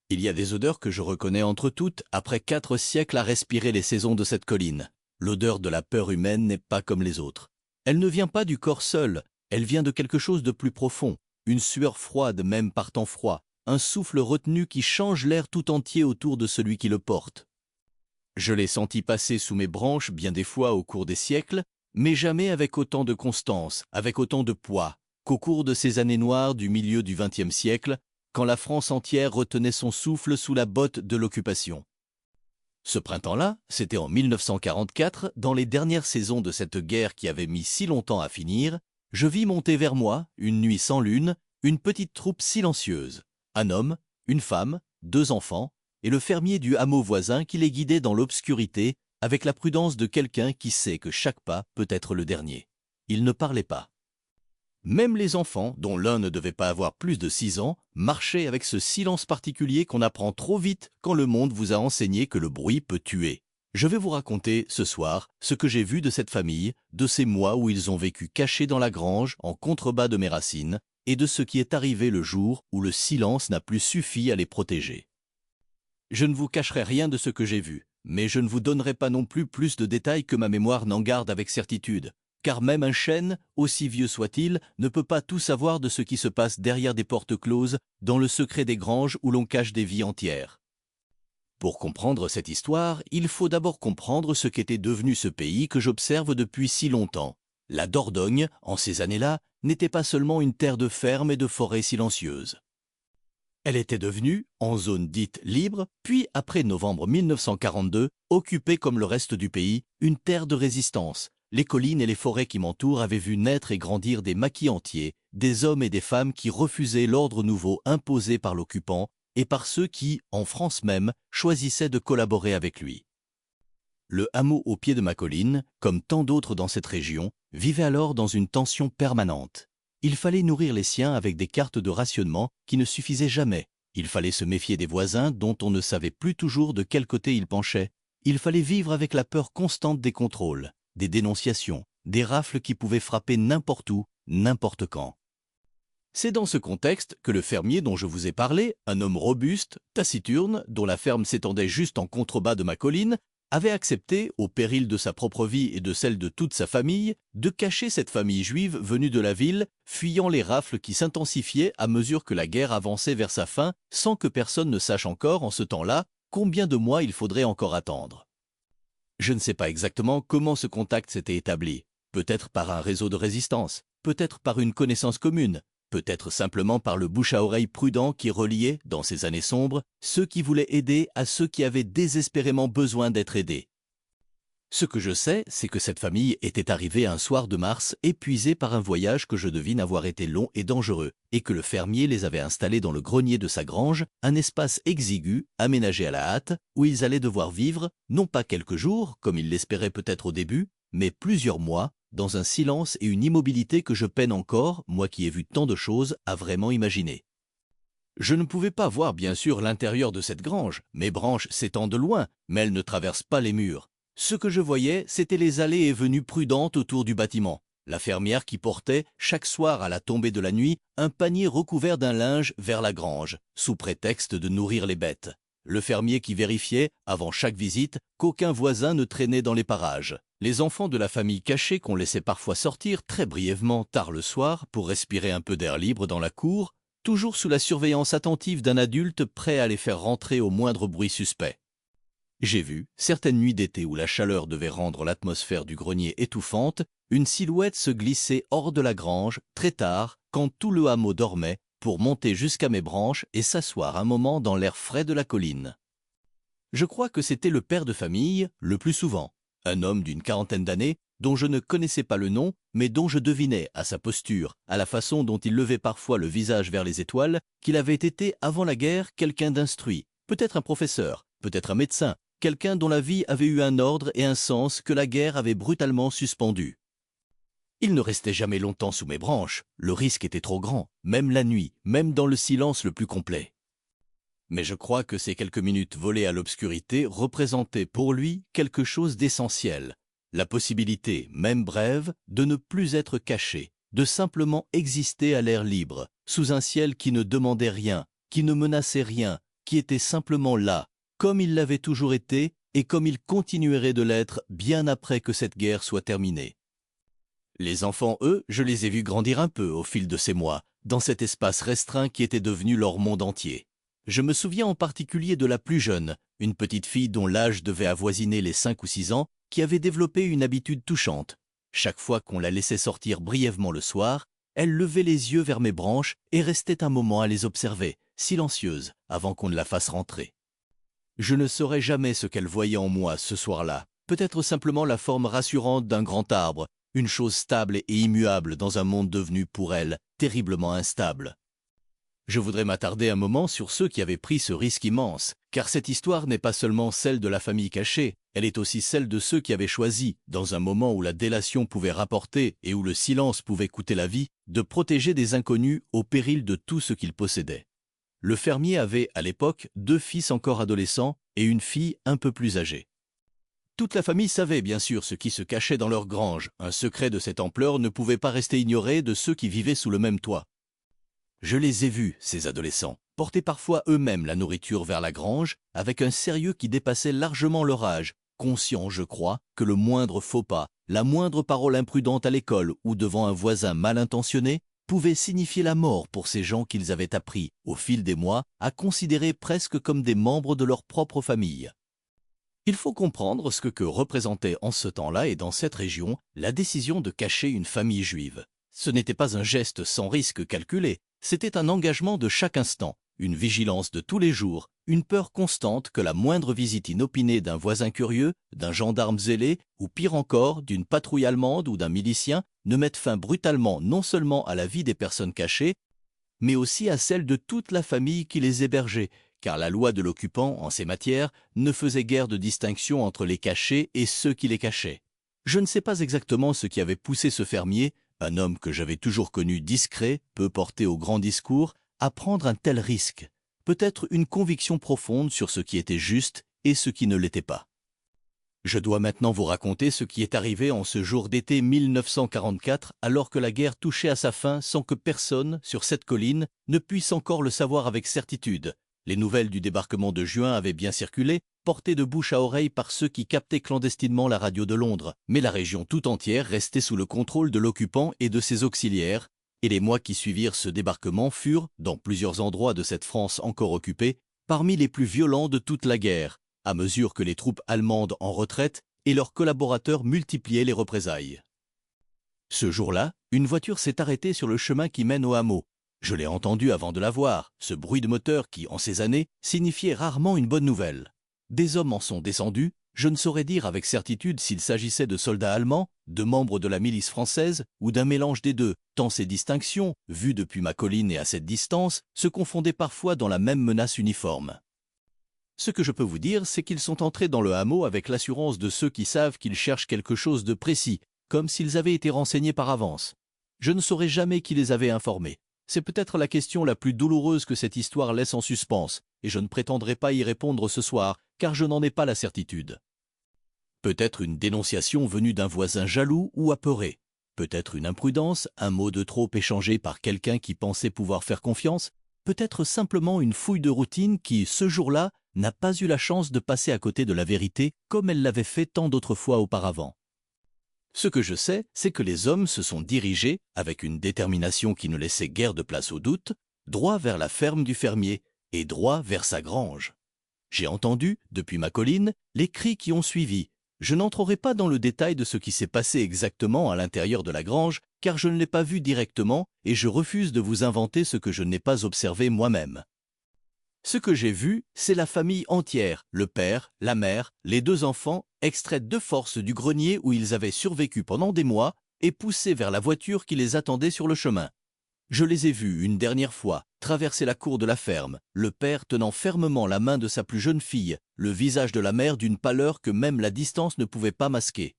Il y a des odeurs que je reconnais entre toutes après 4 siècles à respirer les saisons de cette colline. L'odeur de la peur humaine n'est pas comme les autres. Elle ne vient pas du corps seul, elle vient de quelque chose de plus profond, une sueur froide même par temps froid, un souffle retenu qui change l'air tout entier autour de celui qui le porte. Je l'ai senti passer sous mes branches bien des fois au cours des siècles, mais jamais avec autant de constance, avec autant de poids, qu'au cours de ces années noires du milieu du XXe siècle, quand la France entière retenait son souffle sous la botte de l'occupation. Ce printemps-là, c'était en 1944, dans les dernières saisons de cette guerre qui avait mis si longtemps à finir, je vis monter vers moi, une nuit sans lune, une petite troupe silencieuse. Un homme, une femme, 2 enfants, et le fermier du hameau voisin qui les guidait dans l'obscurité avec la prudence de quelqu'un qui sait que chaque pas peut être le dernier. Ils ne parlaient pas. Même les enfants, dont l'un ne devait pas avoir plus de 6 ans, marchaient avec ce silence particulier qu'on apprend trop vite quand le monde vous a enseigné que le bruit peut tuer. Je vais vous raconter, ce soir, ce que j'ai vu de cette famille, de ces mois où ils ont vécu cachés dans la grange, en contrebas de mes racines, et de ce qui est arrivé le jour où le silence n'a plus suffi à les protéger. Je ne vous cacherai rien de ce que j'ai vu, mais je ne vous donnerai pas non plus de détails que ma mémoire n'en garde avec certitude. Car même un chêne, aussi vieux soit-il, ne peut pas tout savoir de ce qui se passe derrière des portes closes, dans le secret des granges où l'on cache des vies entières. Pour comprendre cette histoire, il faut d'abord comprendre ce qu'était devenu ce pays que j'observe depuis si longtemps. La Dordogne, en ces années-là, n'était pas seulement une terre de fermes et de forêts silencieuses. Elle était devenue, en zone dite libre, puis après novembre 1942, occupée comme le reste du pays, une terre de résistance. Les collines et les forêts qui m'entourent avaient vu naître et grandir des maquis entiers, des hommes et des femmes qui refusaient l'ordre nouveau imposé par l'occupant et par ceux qui, en France même, choisissaient de collaborer avec lui. Le hameau au pied de ma colline, comme tant d'autres dans cette région, vivait alors dans une tension permanente. Il fallait nourrir les siens avec des cartes de rationnement qui ne suffisaient jamais. Il fallait se méfier des voisins dont on ne savait plus toujours de quel côté ils penchaient. Il fallait vivre avec la peur constante des contrôles, des dénonciations, des rafles qui pouvaient frapper n'importe où, n'importe quand. C'est dans ce contexte que le fermier dont je vous ai parlé, un homme robuste, taciturne, dont la ferme s'étendait juste en contrebas de ma colline, avait accepté, au péril de sa propre vie et de celle de toute sa famille, de cacher cette famille juive venue de la ville, fuyant les rafles qui s'intensifiaient à mesure que la guerre avançait vers sa fin, sans que personne ne sache encore, en ce temps-là, combien de mois il faudrait encore attendre. Je ne sais pas exactement comment ce contact s'était établi, peut-être par un réseau de résistance, peut-être par une connaissance commune, peut-être simplement par le bouche-à-oreille prudent qui reliait, dans ces années sombres, ceux qui voulaient aider à ceux qui avaient désespérément besoin d'être aidés. Ce que je sais, c'est que cette famille était arrivée un soir de mars, épuisée par un voyage que je devine avoir été long et dangereux, et que le fermier les avait installés dans le grenier de sa grange, un espace exigu, aménagé à la hâte, où ils allaient devoir vivre, non pas quelques jours, comme ils l'espéraient peut-être au début, mais plusieurs mois, dans un silence et une immobilité que je peine encore, moi qui ai vu tant de choses, à vraiment imaginer. Je ne pouvais pas voir bien sûr l'intérieur de cette grange, mes branches s'étendent loin, mais elles ne traversent pas les murs. Ce que je voyais, c'étaient les allées et venues prudentes autour du bâtiment. La fermière qui portait, chaque soir à la tombée de la nuit, un panier recouvert d'un linge vers la grange, sous prétexte de nourrir les bêtes. Le fermier qui vérifiait, avant chaque visite, qu'aucun voisin ne traînait dans les parages. Les enfants de la famille cachée qu'on laissait parfois sortir très brièvement tard le soir pour respirer un peu d'air libre dans la cour, toujours sous la surveillance attentive d'un adulte prêt à les faire rentrer au moindre bruit suspect. J'ai vu, certaines nuits d'été où la chaleur devait rendre l'atmosphère du grenier étouffante, une silhouette se glisser hors de la grange, très tard, quand tout le hameau dormait, pour monter jusqu'à mes branches et s'asseoir un moment dans l'air frais de la colline. Je crois que c'était le père de famille, le plus souvent, un homme d'une 40aine d'années, dont je ne connaissais pas le nom, mais dont je devinais, à sa posture, à la façon dont il levait parfois le visage vers les étoiles, qu'il avait été avant la guerre quelqu'un d'instruit, peut-être un professeur, peut-être un médecin, quelqu'un dont la vie avait eu un ordre et un sens que la guerre avait brutalement suspendu. Il ne restait jamais longtemps sous mes branches, le risque était trop grand, même la nuit, même dans le silence le plus complet. Mais je crois que ces quelques minutes volées à l'obscurité représentaient pour lui quelque chose d'essentiel, la possibilité, même brève, de ne plus être caché, de simplement exister à l'air libre, sous un ciel qui ne demandait rien, qui ne menaçait rien, qui était simplement là, comme il l'avait toujours été et comme il continuerait de l'être bien après que cette guerre soit terminée. Les enfants, eux, je les ai vus grandir un peu au fil de ces mois, dans cet espace restreint qui était devenu leur monde entier. Je me souviens en particulier de la plus jeune, une petite fille dont l'âge devait avoisiner les 5 ou 6 ans, qui avait développé une habitude touchante. Chaque fois qu'on la laissait sortir brièvement le soir, elle levait les yeux vers mes branches et restait un moment à les observer, silencieuse, avant qu'on ne la fasse rentrer. Je ne saurais jamais ce qu'elle voyait en moi ce soir-là, peut-être simplement la forme rassurante d'un grand arbre, une chose stable et immuable dans un monde devenu pour elle terriblement instable. Je voudrais m'attarder un moment sur ceux qui avaient pris ce risque immense, car cette histoire n'est pas seulement celle de la famille cachée, elle est aussi celle de ceux qui avaient choisi, dans un moment où la délation pouvait rapporter et où le silence pouvait coûter la vie, de protéger des inconnus au péril de tout ce qu'ils possédaient. Le fermier avait, à l'époque, 2 fils encore adolescents et une fille un peu plus âgée. Toute la famille savait bien sûr ce qui se cachait dans leur grange. Un secret de cette ampleur ne pouvait pas rester ignoré de ceux qui vivaient sous le même toit. Je les ai vus, ces adolescents, porter parfois eux-mêmes la nourriture vers la grange, avec un sérieux qui dépassait largement leur âge, conscients, je crois, que le moindre faux pas, la moindre parole imprudente à l'école ou devant un voisin mal intentionné, pouvait signifier la mort pour ces gens qu'ils avaient appris, au fil des mois, à considérer presque comme des membres de leur propre famille. Il faut comprendre ce que représentait en ce temps-là et dans cette région la décision de cacher une famille juive. Ce n'était pas un geste sans risque calculé, c'était un engagement de chaque instant, une vigilance de tous les jours, une peur constante que la moindre visite inopinée d'un voisin curieux, d'un gendarme zélé, ou pire encore, d'une patrouille allemande ou d'un milicien, ne mette fin brutalement non seulement à la vie des personnes cachées, mais aussi à celle de toute la famille qui les hébergeait, car la loi de l'occupant, en ces matières, ne faisait guère de distinction entre les cachés et ceux qui les cachaient. Je ne sais pas exactement ce qui avait poussé ce fermier, un homme que j'avais toujours connu discret, peu porté au grand discours, à prendre un tel risque. Peut-être une conviction profonde sur ce qui était juste et ce qui ne l'était pas. Je dois maintenant vous raconter ce qui est arrivé en ce jour d'été 1944, alors que la guerre touchait à sa fin sans que personne, sur cette colline, ne puisse encore le savoir avec certitude. Les nouvelles du débarquement de juin avaient bien circulé, portées de bouche à oreille par ceux qui captaient clandestinement la radio de Londres, mais la région tout entière restait sous le contrôle de l'occupant et de ses auxiliaires, et les mois qui suivirent ce débarquement furent, dans plusieurs endroits de cette France encore occupée, parmi les plus violents de toute la guerre, à mesure que les troupes allemandes en retraite et leurs collaborateurs multipliaient les représailles. Ce jour-là, une voiture s'est arrêtée sur le chemin qui mène au hameau. Je l'ai entendu avant de la voir, ce bruit de moteur qui, en ces années, signifiait rarement une bonne nouvelle. Des hommes en sont descendus, je ne saurais dire avec certitude s'il s'agissait de soldats allemands, de membres de la milice française ou d'un mélange des deux, tant ces distinctions, vues depuis ma colline et à cette distance, se confondaient parfois dans la même menace uniforme. Ce que je peux vous dire, c'est qu'ils sont entrés dans le hameau avec l'assurance de ceux qui savent qu'ils cherchent quelque chose de précis, comme s'ils avaient été renseignés par avance. Je ne saurais jamais qui les avait informés. C'est peut-être la question la plus douloureuse que cette histoire laisse en suspens, et je ne prétendrai pas y répondre ce soir, car je n'en ai pas la certitude. Peut-être une dénonciation venue d'un voisin jaloux ou apeuré. Peut-être une imprudence, un mot de trop échangé par quelqu'un qui pensait pouvoir faire confiance. Peut-être simplement une fouille de routine qui, ce jour-là, n'a pas eu la chance de passer à côté de la vérité comme elle l'avait fait tant d'autres fois auparavant. Ce que je sais, c'est que les hommes se sont dirigés, avec une détermination qui ne laissait guère de place au doute, droit vers la ferme du fermier et droit vers sa grange. J'ai entendu, depuis ma colline, les cris qui ont suivi. Je n'entrerai pas dans le détail de ce qui s'est passé exactement à l'intérieur de la grange, car je ne l'ai pas vu directement et je refuse de vous inventer ce que je n'ai pas observé moi-même. Ce que j'ai vu, c'est la famille entière, le père, la mère, les 2 enfants, extraits de force du grenier où ils avaient survécu pendant des mois et poussés vers la voiture qui les attendait sur le chemin. Je les ai vus une dernière fois traverser la cour de la ferme, le père tenant fermement la main de sa plus jeune fille, le visage de la mère d'une pâleur que même la distance ne pouvait pas masquer.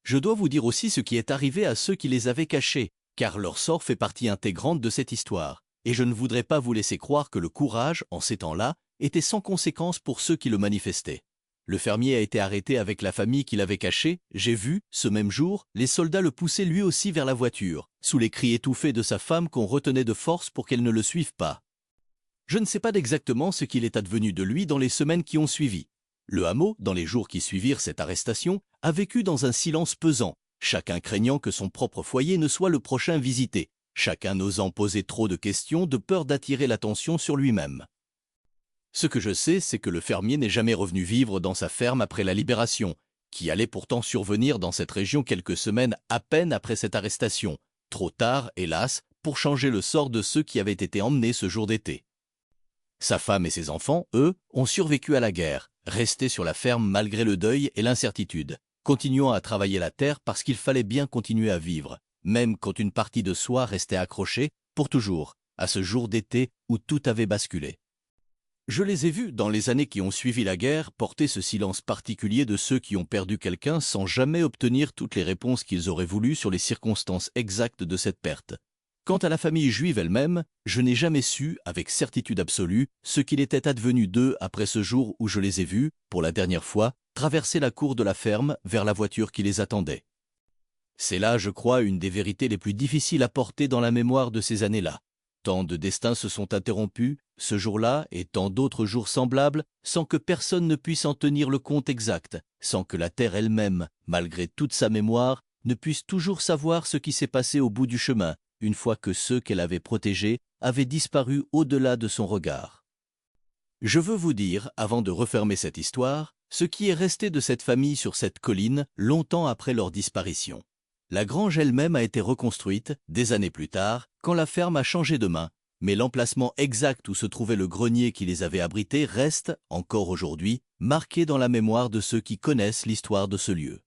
Je dois vous dire aussi ce qui est arrivé à ceux qui les avaient cachés, car leur sort fait partie intégrante de cette histoire. Et je ne voudrais pas vous laisser croire que le courage, en ces temps-là, était sans conséquence pour ceux qui le manifestaient. Le fermier a été arrêté avec la famille qui l'avait caché. J'ai vu, ce même jour, les soldats le pousser lui aussi vers la voiture, sous les cris étouffés de sa femme qu'on retenait de force pour qu'elle ne le suive pas. Je ne sais pas exactement ce qu'il est advenu de lui dans les semaines qui ont suivi. Le hameau, dans les jours qui suivirent cette arrestation, a vécu dans un silence pesant, chacun craignant que son propre foyer ne soit le prochain visité, chacun n'osant poser trop de questions de peur d'attirer l'attention sur lui-même. Ce que je sais, c'est que le fermier n'est jamais revenu vivre dans sa ferme après la libération, qui allait pourtant survenir dans cette région quelques semaines à peine après cette arrestation, trop tard, hélas, pour changer le sort de ceux qui avaient été emmenés ce jour d'été. Sa femme et ses enfants, eux, ont survécu à la guerre, restés sur la ferme malgré le deuil et l'incertitude, continuant à travailler la terre parce qu'il fallait bien continuer à vivre, même quand une partie de soi restait accrochée, pour toujours, à ce jour d'été où tout avait basculé. Je les ai vus, dans les années qui ont suivi la guerre, porter ce silence particulier de ceux qui ont perdu quelqu'un sans jamais obtenir toutes les réponses qu'ils auraient voulu sur les circonstances exactes de cette perte. Quant à la famille juive elle-même, je n'ai jamais su, avec certitude absolue, ce qu'il était advenu d'eux après ce jour où je les ai vus, pour la dernière fois, traverser la cour de la ferme vers la voiture qui les attendait. C'est là, je crois, une des vérités les plus difficiles à porter dans la mémoire de ces années-là. Tant de destins se sont interrompus, ce jour-là et tant d'autres jours semblables, sans que personne ne puisse en tenir le compte exact, sans que la terre elle-même, malgré toute sa mémoire, ne puisse toujours savoir ce qui s'est passé au bout du chemin, une fois que ceux qu'elle avait protégés avaient disparu au-delà de son regard. Je veux vous dire, avant de refermer cette histoire, ce qui est resté de cette famille sur cette colline longtemps après leur disparition. La grange elle-même a été reconstruite, des années plus tard, quand la ferme a changé de main, mais l'emplacement exact où se trouvait le grenier qui les avait abrités reste, encore aujourd'hui, marqué dans la mémoire de ceux qui connaissent l'histoire de ce lieu.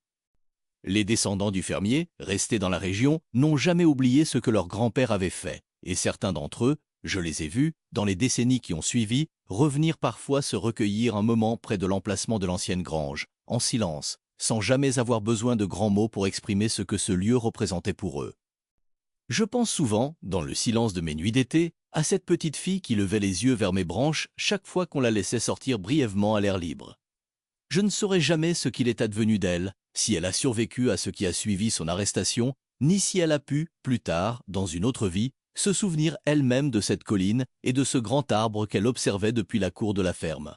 Les descendants du fermier, restés dans la région, n'ont jamais oublié ce que leur grand-père avait fait, et certains d'entre eux, je les ai vus, dans les décennies qui ont suivi, revenir parfois se recueillir un moment près de l'emplacement de l'ancienne grange, en silence, sans jamais avoir besoin de grands mots pour exprimer ce que ce lieu représentait pour eux. Je pense souvent, dans le silence de mes nuits d'été, à cette petite fille qui levait les yeux vers mes branches chaque fois qu'on la laissait sortir brièvement à l'air libre. Je ne saurai jamais ce qu'il est advenu d'elle, si elle a survécu à ce qui a suivi son arrestation, ni si elle a pu, plus tard, dans une autre vie, se souvenir elle-même de cette colline et de ce grand arbre qu'elle observait depuis la cour de la ferme.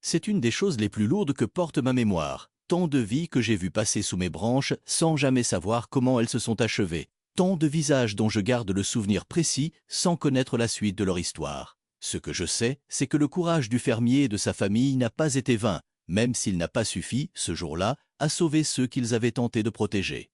C'est une des choses les plus lourdes que porte ma mémoire, tant de vies que j'ai vues passer sous mes branches sans jamais savoir comment elles se sont achevées, tant de visages dont je garde le souvenir précis sans connaître la suite de leur histoire. Ce que je sais, c'est que le courage du fermier et de sa famille n'a pas été vain, même s'il n'a pas suffi, ce jour-là, à sauver ceux qu'ils avaient tenté de protéger.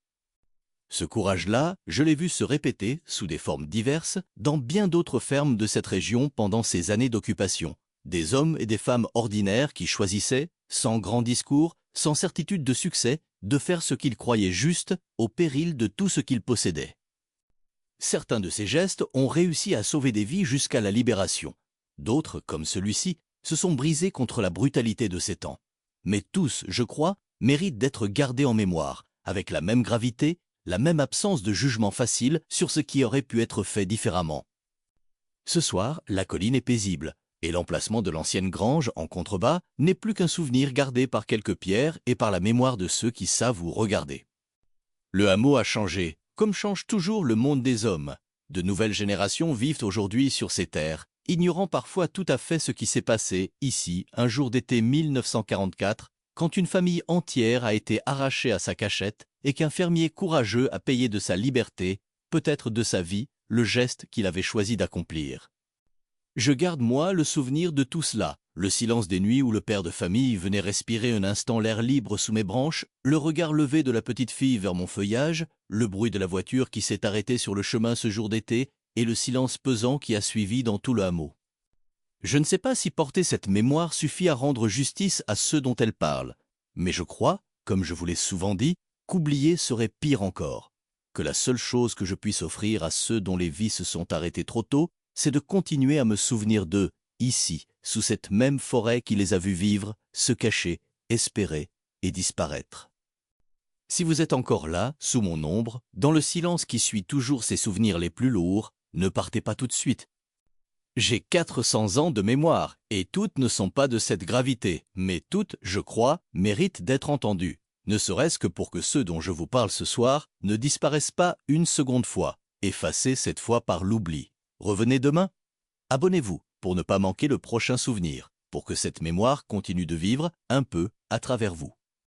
Ce courage-là, je l'ai vu se répéter, sous des formes diverses, dans bien d'autres fermes de cette région pendant ces années d'occupation. Des hommes et des femmes ordinaires qui choisissaient, sans grand discours, sans certitude de succès, de faire ce qu'ils croyaient juste, au péril de tout ce qu'ils possédaient. Certains de ces gestes ont réussi à sauver des vies jusqu'à la libération. D'autres, comme celui-ci, se sont brisés contre la brutalité de ces temps. Mais tous, je crois, méritent d'être gardés en mémoire, avec la même gravité, la même absence de jugement facile sur ce qui aurait pu être fait différemment. Ce soir, la colline est paisible, et l'emplacement de l'ancienne grange, en contrebas, n'est plus qu'un souvenir gardé par quelques pierres et par la mémoire de ceux qui savent où regarder. Le hameau a changé, comme change toujours le monde des hommes. De nouvelles générations vivent aujourd'hui sur ces terres, ignorant parfois tout à fait ce qui s'est passé ici, un jour d'été 1944, quand une famille entière a été arrachée à sa cachette et qu'un fermier courageux a payé de sa liberté, peut-être de sa vie, le geste qu'il avait choisi d'accomplir. Je garde, moi, le souvenir de tout cela, le silence des nuits où le père de famille venait respirer un instant l'air libre sous mes branches, le regard levé de la petite fille vers mon feuillage, le bruit de la voiture qui s'est arrêtée sur le chemin ce jour d'été, et le silence pesant qui a suivi dans tout le hameau. Je ne sais pas si porter cette mémoire suffit à rendre justice à ceux dont elle parle, mais je crois, comme je vous l'ai souvent dit, qu'oublier serait pire encore, que la seule chose que je puisse offrir à ceux dont les vies se sont arrêtées trop tôt, c'est de continuer à me souvenir d'eux, ici, sous cette même forêt qui les a vus vivre, se cacher, espérer et disparaître. Si vous êtes encore là, sous mon ombre, dans le silence qui suit toujours ces souvenirs les plus lourds, ne partez pas tout de suite. J'ai 400 ans de mémoire, et toutes ne sont pas de cette gravité, mais toutes, je crois, méritent d'être entendues, ne serait-ce que pour que ceux dont je vous parle ce soir ne disparaissent pas une seconde fois, effacés cette fois par l'oubli. Revenez demain. Abonnez-vous pour ne pas manquer le prochain souvenir, pour que cette mémoire continue de vivre un peu à travers vous.